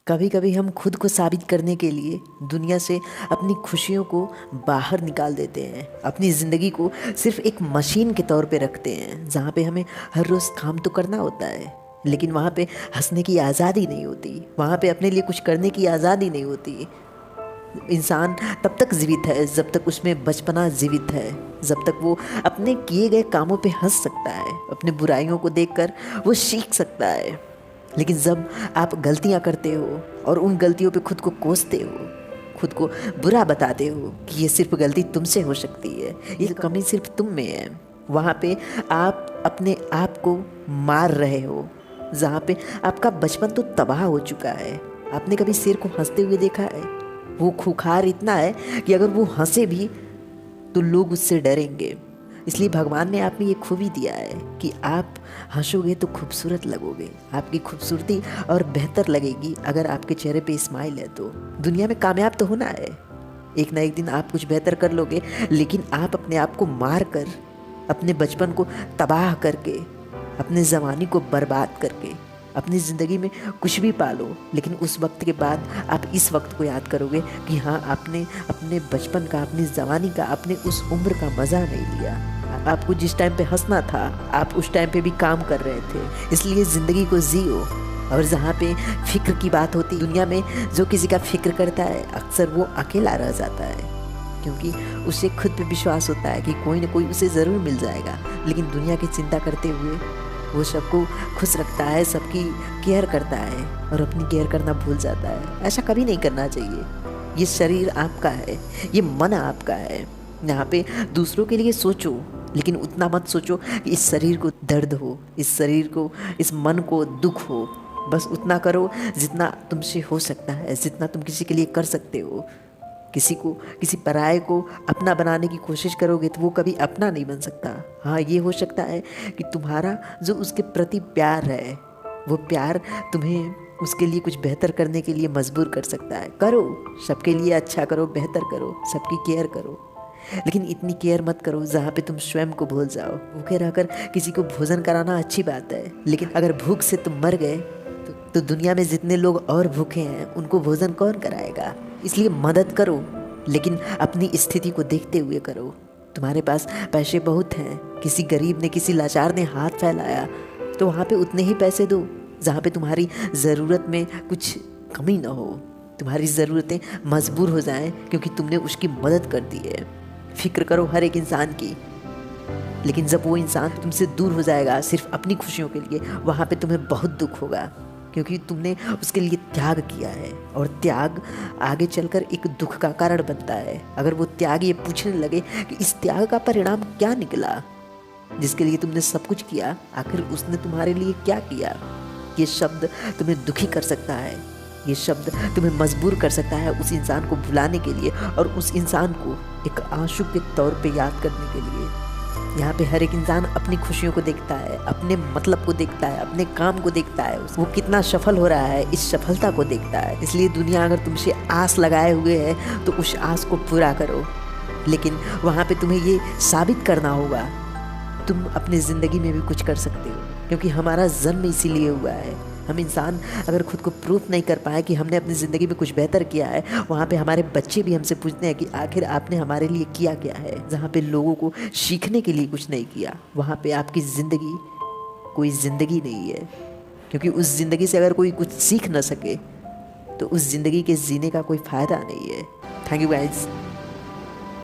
कभी कभी हम खुद को साबित करने के लिए दुनिया से अपनी खुशियों को बाहर निकाल देते हैं। अपनी ज़िंदगी को सिर्फ एक मशीन के तौर पे रखते हैं, जहाँ पे हमें हर रोज़ काम तो करना होता है, लेकिन वहाँ पे हंसने की आज़ादी नहीं होती, वहाँ पे अपने लिए कुछ करने की आज़ादी नहीं होती। इंसान तब तक जीवित है जब तक उसमें बचपना जीवित है, जब तक वो अपने किए गए कामों पे हंस सकता है, अपने बुराइयों को देखकर वो सीख सकता है। लेकिन जब आप गलतियां करते हो और उन गलतियों पे खुद को कोसते हो, खुद को बुरा बताते हो कि ये सिर्फ गलती तुमसे हो सकती है, ये कमी सिर्फ तुम में है, वहाँ पे आप अपने आप को मार रहे हो। जहाँ पे आपका बचपन तो तबाह हो चुका है। आपने कभी शेर को हंसते हुए देखा है? वो खूंखार इतना है कि अगर वो हंसे भी तो लोग उससे डरेंगे। इसलिए भगवान ने आप में ये खूबी दिया है कि आप हंसोगे तो खूबसूरत लगोगे। आपकी खूबसूरती और बेहतर लगेगी अगर आपके चेहरे पे स्माइल है। तो दुनिया में कामयाब तो होना है, एक ना एक दिन आप कुछ बेहतर कर लोगे, लेकिन आप अपने आप को मार कर, अपने बचपन को तबाह करके, अपने ज़माने को बर्बाद करके अपनी ज़िंदगी में कुछ भी पालो, लेकिन उस वक्त के बाद आप इस वक्त को याद करोगे कि हाँ, आपने अपने बचपन का, अपनी जवानी का, आपने उस उम्र का मज़ा नहीं लिया। आपको जिस टाइम पे हंसना था आप उस टाइम पे भी काम कर रहे थे। इसलिए ज़िंदगी को जियो। और जहाँ पे फिक्र की बात होती, दुनिया में जो किसी का फिक्र करता है अक्सर वो अकेला रह जाता है, क्योंकि उसे खुद पे विश्वास होता है कि कोई ना कोई उसे ज़रूर मिल जाएगा। लेकिन दुनिया की चिंता करते हुए वो सबको खुश रखता है, सबकी केयर करता है और अपनी केयर करना भूल जाता है। ऐसा कभी नहीं करना चाहिए। ये शरीर आपका है, ये मन आपका है। यहाँ पे दूसरों के लिए सोचो, लेकिन उतना मत सोचो कि इस शरीर को दर्द हो, इस शरीर को, इस मन को दुख हो। बस उतना करो जितना तुमसे हो सकता है, जितना तुम किसी के लिए कर सकते हो। किसी पराये को अपना बनाने की कोशिश करोगे तो वो कभी अपना नहीं बन सकता। हाँ, ये हो सकता है कि तुम्हारा जो उसके प्रति प्यार है, वो प्यार तुम्हें उसके लिए कुछ बेहतर करने के लिए मजबूर कर सकता है। करो, सबके लिए अच्छा करो, बेहतर करो, सबकी केयर करो, लेकिन इतनी केयर मत करो जहाँ पे तुम स्वयं को भूल जाओ। भूखे रहकर किसी को भोजन कराना अच्छी बात है, लेकिन अगर भूख से तुम मर गए तो दुनिया में जितने लोग और भूखे हैं उनको भोजन कौन कराएगा? इसलिए मदद करो, लेकिन अपनी स्थिति को देखते हुए करो। तुम्हारे पास पैसे बहुत हैं, किसी गरीब ने, किसी लाचार ने हाथ फैलाया तो वहाँ पे उतने ही पैसे दो जहाँ पे तुम्हारी ज़रूरत में कुछ कमी ना हो, तुम्हारी ज़रूरतें मजबूर हो जाएं क्योंकि तुमने उसकी मदद कर दी है। फिक्र करो हर एक इंसान की, लेकिन जब वो इंसान तुमसे दूर हो जाएगा सिर्फ अपनी खुशियों के लिए, वहाँ पे तुम्हें बहुत दुख होगा, क्योंकि तुमने उसके लिए त्याग किया है। और त्याग आगे चलकर एक दुख का कारण बनता है। अगर वो त्याग ये पूछने लगे कि इस त्याग का परिणाम क्या निकला, जिसके लिए तुमने सब कुछ किया, आखिर उसने तुम्हारे लिए क्या किया, ये शब्द तुम्हें दुखी कर सकता है। ये शब्द तुम्हें मजबूर कर सकता है उस इंसान को भुलाने के लिए और उस इंसान को एक आंसू के तौर पे याद करने के लिए। यहाँ पे हर एक इंसान अपनी खुशियों को देखता है, अपने मतलब को देखता है, अपने काम को देखता है, वो कितना सफल हो रहा है इस सफलता को देखता है। इसलिए दुनिया अगर तुमसे आस लगाए हुए है तो उस आस को पूरा करो, लेकिन वहाँ पे तुम्हें ये साबित करना होगा तुम अपनी ज़िंदगी में भी कुछ कर सकते हो, क्योंकि हमारा जन्म इसीलिए हुआ है। हम इंसान अगर खुद को प्रूफ नहीं कर पाए कि हमने अपनी ज़िंदगी में कुछ बेहतर किया है, वहाँ पे हमारे बच्चे भी हमसे पूछते हैं कि आखिर आपने हमारे लिए किया क्या है। जहाँ पे लोगों को सीखने के लिए कुछ नहीं किया, वहाँ पे आपकी ज़िंदगी कोई ज़िंदगी नहीं है, क्योंकि उस ज़िंदगी से अगर कोई कुछ सीख ना सके तो उस ज़िंदगी के जीने का कोई फ़ायदा नहीं है। Thank you guys.